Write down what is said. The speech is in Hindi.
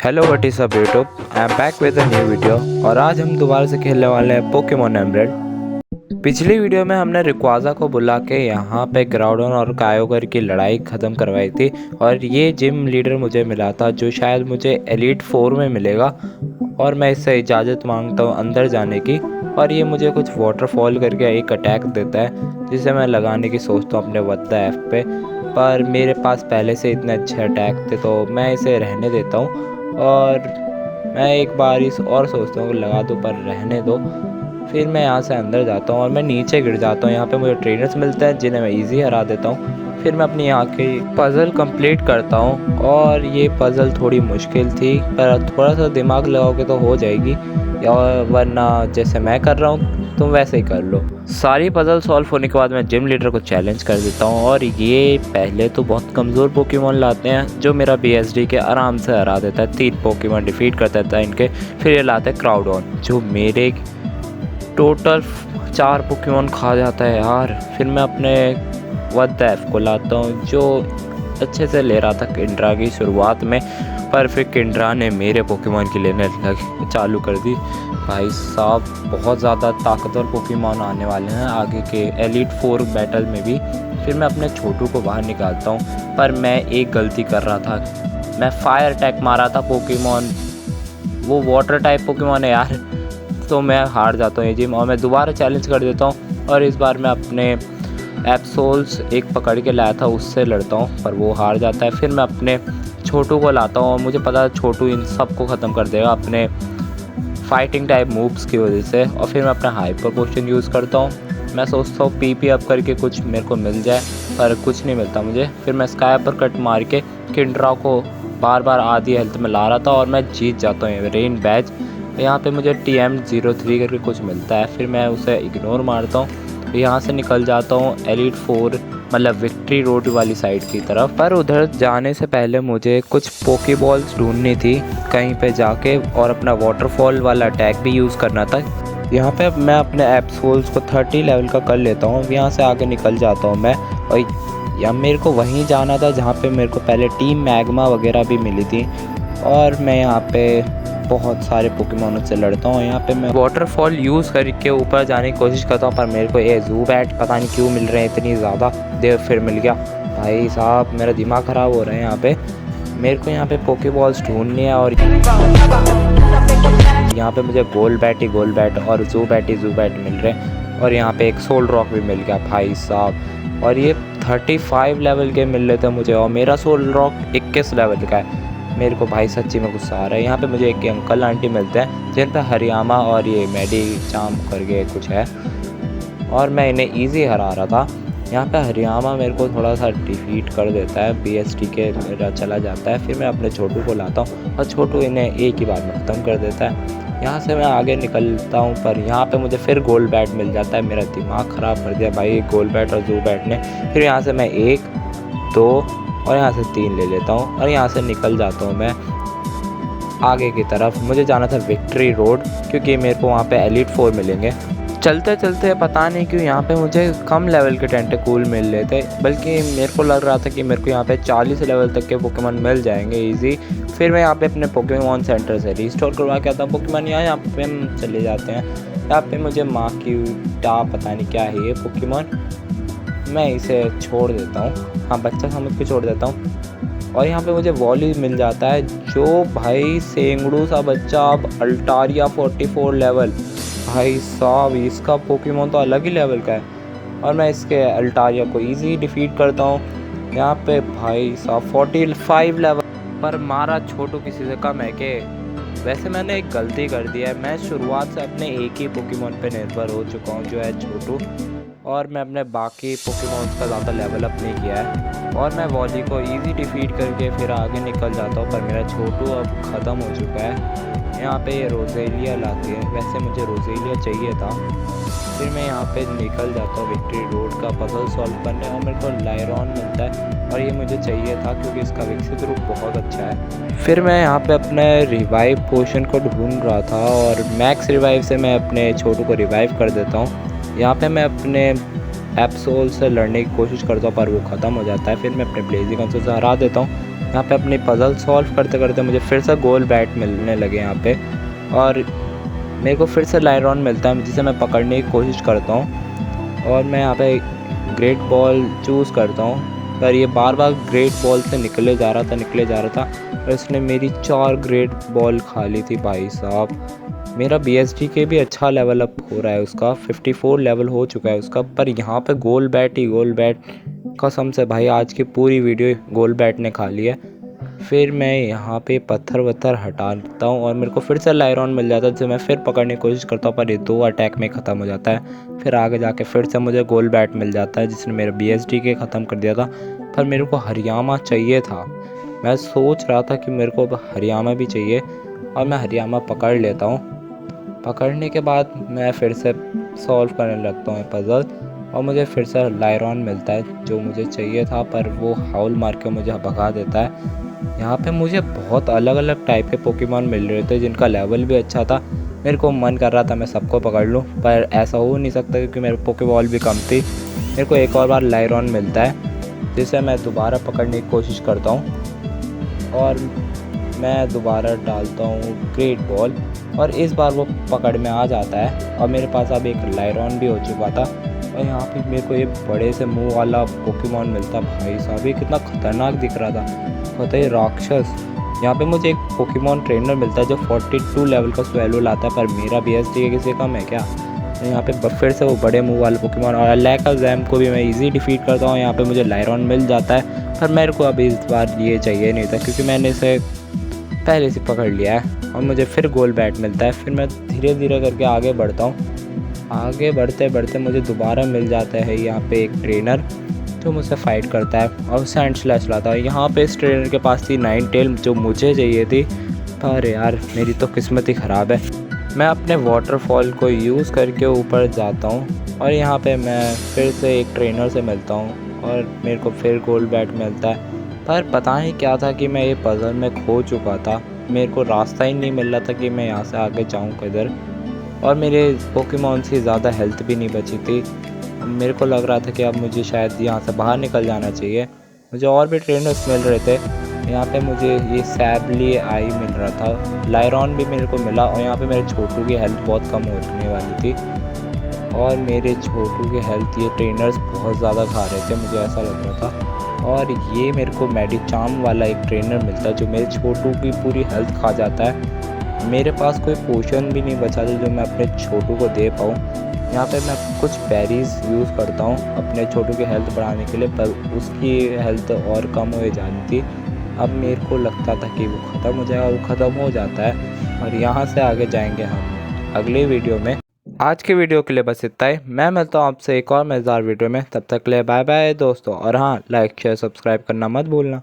Hello what is up YouTube, I am back with a new video. और आज हम दोबारा से खेलने वाले हैं पोकेमॉन एमराल्ड। पिछली वीडियो में हमने रिक्वाजा को बुला के यहाँ पे ग्राउडन और कायोगर की लड़ाई ख़त्म करवाई थी और ये जिम लीडर मुझे मिला था जो शायद मुझे एलीट 4 में मिलेगा। और मैं इससे इजाज़त मांगता हूँ अंदर जाने की। और ये मुझे कुछ वाटरफॉल करके एक अटैक देता है जिसे मैं लगाने की सोचता हूँ अपने वद्दा एफ पे, पर मेरे पास पहले से इतने अच्छे अटैक थे तो मैं इसे रहने देता हूँ। और मैं एक बार इस और सोचता हूँ कि लगा दूँ पर रहने दो। फिर मैं यहाँ से अंदर जाता हूँ और मैं नीचे गिर जाता हूँ। यहाँ पे मुझे ट्रेनर्स मिलते हैं जिन्हें मैं इजी हरा देता हूँ। फिर मैं अपनी यहाँ की पज़ल कंप्लीट करता हूँ और ये पज़ल थोड़ी मुश्किल थी पर थोड़ा सा दिमाग लगाओगे तो हो जाएगी, या वरना जैसे मैं कर रहा हूँ तुम वैसे ही कर लो। सारी पज़ल सॉल्व होने के बाद मैं जिम लीडर को चैलेंज कर देता हूँ और ये पहले तो बहुत कमज़ोर पोकेमॉन लाते हैं जो मेरा BSD के आराम से हरा देता है। 3 पोकेमॉन डिफीट कर देता है इनके। फिर ये लाते हैं क्राउडॉन जो मेरे टोटल 4 पोकेमॉन खा जाता है यार। फिर मैं अपने वद्दा एफ को लाता हूँ जो अच्छे से ले रहा था किंड्रा की शुरुआत में, पर फिर किंड्रा ने मेरे पोकेमॉन की लेने चालू कर दी। भाई साहब बहुत ज़्यादा ताकतवर पोकेमॉन आने वाले हैं आगे के एलीट 4 बैटल में भी। फिर मैं अपने छोटू को बाहर निकालता हूँ पर मैं एक गलती कर रहा था, मैं फायर अटैक मारा था पोकेमॉन, वो वाटर टाइप पोकेमॉन है यार, तो मैं हार जाता हूँ ये जिम। और मैं दोबारा चैलेंज कर देता हूँ और इस बार मैं अपने एप्सोल्स एक पकड़ के लाया था उससे लड़ता हूँ पर वो हार जाता है। फिर मैं अपने छोटू को लाता हूँ और मुझे पता है छोटू इन सबको ख़त्म कर देगा अपने फाइटिंग टाइप मूव्स की वजह से। और फिर मैं अपना हाइपर पोशन यूज़ करता हूँ। मैं सोचता हूँ PP अप करके कुछ मेरे को मिल जाए पर कुछ नहीं मिलता मुझे। फिर मैं स्काई अपर कट मार के किंड्रा को बार बार आधी हेल्थ में ला रहा था और मैं जीत जाता हूँ रेन बैच। यहाँ पे मुझे TM03 करके कुछ मिलता है, फिर मैं उसे इग्नोर मारता हूँ। यहाँ से निकल जाता हूँ एलीट 4 मतलब विक्ट्री रोड वाली साइड की तरफ। पर उधर जाने से पहले मुझे कुछ पोकेबॉल्स ढूंढनी थी कहीं पे जाके और अपना वाटरफॉल वाला अटैक भी यूज़ करना था। यहाँ पे मैं अपने एप्सोल्स को 30 लेवल का कर लेता हूँ। यहाँ से आगे निकल जाता हूँ मैं और या मेरे को वहीं जाना था जहाँ पे मेरे को पहले टीम मैग्मा वगैरह भी मिली थी। और मैं यहाँ पे बहुत सारे पोकेमॉनों से लड़ता हूँ। यहाँ पे मैं वाटरफॉल यूज़ करके ऊपर जाने की कोशिश करता हूँ पर मेरे को ये ज़ूबैट पता नहीं क्यों मिल रहे हैं इतनी ज़्यादा देर। फिर मिल गया। भाई साहब मेरा दिमाग ख़राब हो रहा है यहाँ पे। मेरे को यहाँ पे पोकेबॉल्स ढूंढनी है और यहाँ पे मुझे गोल बैट और ज़ूबैट मिल रहे हैं। और यहाँ पे एक सोल रॉक भी मिल गया भाई साहब। और ये 35 लेवल के मिल रहे थे मुझे और मेरा सोल रॉक 21 लेवल का है। मेरे को भाई सच्ची में गुस्सा आ रहा है। यहाँ पे मुझे एक अंकल आंटी मिलते हैं जिन पे हरियामा और ये मेडी चाम करके कुछ है और मैं इन्हें इजी हरा रहा था। यहाँ पे हरियामा मेरे को थोड़ा सा डिफीट कर देता है, BSD के मेरा चला जाता है। फिर मैं अपने छोटू को लाता हूँ और छोटू इन्हें एक ही बार में ख़त्म कर देता है। यहाँ से मैं आगे निकलता हूँ पर यहाँ पे मुझे फिर गोल्ड बैट मिल जाता है। मेरा दिमाग ख़राब कर दिया भाई गोल्ड बैट और ज़ूबैट ने। फिर यहाँ से मैं 1 2 और यहाँ से 3 ले लेता हूँ और यहाँ से निकल जाता हूँ मैं आगे की तरफ। मुझे जाना था विक्ट्री रोड क्योंकि मेरे को वहाँ पे एलीट 4 मिलेंगे। चलते चलते पता नहीं क्यों यहाँ पे मुझे कम लेवल के टेंटेकूल मिल रहे थे, बल्कि मेरे को लग रहा था कि मेरे को यहाँ पे 40 लेवल तक के पोकेमॉन मिल जाएंगे इजी। फिर मैं यहाँ पे अपने पोकेमॉन सेंटर से रिस्टोर करवा के आता हूँ पोकेमॉन। यहाँ पे हम चले जाते हैं। यहाँ पे मुझे माक्यूटा पता नहीं क्या है ये पोकेमॉन, मैं इसे छोड़ देता हूँ, हाँ बच्चा समझ के छोड़ देता हूँ। और यहाँ पे मुझे वॉली मिल जाता है जो भाई सेंगड़ू सा बच्चा अब अल्टारिया 44 लेवल। भाई साहब इसका पोकेमॉन तो अलग ही लेवल का है और मैं इसके अल्टारिया को इजी डिफीट करता हूँ। यहाँ पे भाई साहब 45 लेवल पर मारा छोटू किसी से कम है के। वैसे मैंने एक गलती कर दी है, मैं शुरुआत से अपने एक ही पोकेमॉन पे निर्भर हो चुका हूँ जो है छोटू, और मैं अपने बाकी पोकेमॉन्स का ज़्यादा लेवल अप नहीं किया है। और मैं वॉली को इजी डिफीट करके फिर आगे निकल जाता हूँ पर मेरा छोटू अब ख़त्म हो चुका है। यहाँ पे ये रोज़ेलिया लाती है, वैसे मुझे रोज़ेलिया चाहिए था। फिर मैं यहाँ पे निकल जाता हूँ विक्ट्री रोड का पजल सॉल्व करने और मेरे को लायरॉन मिलता है और ये मुझे चाहिए था क्योंकि इसका विकसित रूप बहुत अच्छा है। फिर मैं यहाँ पे अपने रिवाइव पोशन को ढूंढ रहा था और मैक्स रिवाइव से मैं अपने छोटू को रिवाइव कर देता हूँ। यहाँ पे मैं अपने एप्सोल से लड़ने की कोशिश करता हूँ पर वो ख़त्म हो जाता है। फिर मैं अपने ब्लेजिंग से हरा देता हूँ यहाँ पे अपनी पज़ल सॉल्व करते करते मुझे फिर से गोल बैट मिलने लगे यहाँ पे, और मेरे को फिर से लाइरॉन मिलता है जिसे मैं पकड़ने की कोशिश करता हूँ। और मैं यहाँ पे ग्रेट बॉल चूज़ करता हूँ, पर ये बार बार ग्रेट बॉल से निकले जा रहा था और इसने मेरी 4 ग्रेट बॉल खा ली थी भाई साहब। मेरा BSD के भी अच्छा लेवल अप हो रहा है, उसका 54 लेवल हो चुका है उसका, पर यहाँ पे गोल बैट कसम से भाई आज की पूरी वीडियो गोल बैट ने खा ली है। फिर मैं यहाँ पे पत्थर वत्थर हटाता हूँ और मेरे को फिर से लाइरॉन मिल जाता है, जिसे मैं फिर पकड़ने की कोशिश करता हूँ, पर ये 2 अटैक में ख़त्म हो जाता है। फिर आगे जाके फिर से मुझे गोल बैट मिल जाता है जिसने मेरा BSD के ख़त्म कर दिया था। पर मेरे को हरियामा चाहिए था, मैं सोच रहा था कि मेरे को हरियामा भी चाहिए और मैं हरियामा पकड़ लेता हूँ। पकड़ने के बाद मैं फिर से सॉल्व करने लगता हूँ पज़ल और मुझे फिर से लाइरॉन मिलता है जो मुझे चाहिए था, पर वो हाउल मार के मुझे भगा देता है। यहाँ पे मुझे बहुत अलग अलग टाइप के पोकेमॉन मिल रहे थे जिनका लेवल भी अच्छा था। मेरे को मन कर रहा था मैं सबको पकड़ लूँ, पर ऐसा हो नहीं सकता क्योंकि मेरे पोकेबॉल भी कम थी। मेरे को एक और बार लाइरॉन मिलता है जिसे मैं दोबारा पकड़ने की कोशिश करता हूँ और मैं दोबारा डालता हूँ ग्रेट बॉल और इस बार वो पकड़ में आ जाता है और मेरे पास अब एक लाइरॉन भी हो चुका था। और यहाँ पे मेरे को ये बड़े से मुंह वाला पोकेमॉन मिलता। भाई साहब ये कितना खतरनाक दिख रहा था, पता है राक्षस। यहाँ पे मुझे एक पोकेमॉन ट्रेनर मिलता है जो 42 लेवल का स्वेलो लाता है, पर मेरा BSD किसी कम है क्या। यहाँ पे फिर से वो बड़े मुंह वाले पोकेमॉन और अलैकाज़म को भी मैं इजी डिफीट करता हूँ। यहाँ पे मुझे लाइरॉन मिल जाता है, पर मेरे को अभी इस बार ये चाहिए नहीं था क्योंकि मैंने इसे पहले से पकड़ लिया है और मुझे फिर गोल बैट मिलता है। फिर मैं धीरे धीरे करके आगे बढ़ता हूँ। आगे बढ़ते बढ़ते मुझे दोबारा मिल जाता है यहाँ पे एक ट्रेनर जो मुझसे फ़ाइट करता है और सैंड स्लैश लाता है। यहाँ पे इस ट्रेनर के पास थी नाइनटेल जो मुझे चाहिए थी, पर यार मेरी तो किस्मत ही ख़राब है। मैं अपने वाटरफॉल को यूज़ करके ऊपर जाता हूँ और यहाँ पे मैं फिर से एक ट्रेनर से मिलता हूँ और मेरे को फिर गोल्ड बैट मिलता है। पर पता नहीं क्या था कि मैं ये पज़ल में खो चुका था, मेरे को रास्ता ही नहीं मिल रहा था कि मैं यहाँ से आगे जाऊँ किधर, और मेरे पोकेमॉन से ज़्यादा हेल्थ भी नहीं बची थी। मेरे को लग रहा था कि अब मुझे शायद यहाँ से बाहर निकल जाना चाहिए। मुझे और भी ट्रेनर्स मिल रहे थे, यहाँ पे मुझे ये सैबली आई मिल रहा था, लाइरॉन भी मेरे को मिला और यहाँ पे मेरे छोटू की हेल्थ बहुत कम होने वाली थी और मेरे छोटू की हेल्थ ये ट्रेनर्स बहुत ज़्यादा खा रहे थे, मुझे ऐसा लग रहा था। और ये मेरे को मेडिचाम वाला एक ट्रेनर मिलता है जो मेरे छोटू की पूरी हेल्थ खा जाता है। मेरे पास कोई पोशन भी नहीं बचा था जो मैं अपने छोटू को दे पाऊँ। यहाँ पे मैं कुछ बेरीज़ यूज़ करता हूँ अपने छोटू की हेल्थ बढ़ाने के लिए, पर उसकी हेल्थ और कम हो जानी थी। अब मेरे को लगता था कि वो ख़त्म हो जाएगा, वो ख़त्म हो जाता है और यहाँ से आगे जाएंगे हम अगले वीडियो में। आज के वीडियो के लिए बस इतना ही। मैं मिलता हूँ आपसे एक और मज़ेदार वीडियो में, तब तक के लिए बाय बाय दोस्तों। और हाँ, लाइक शेयर सब्सक्राइब करना मत भूलना।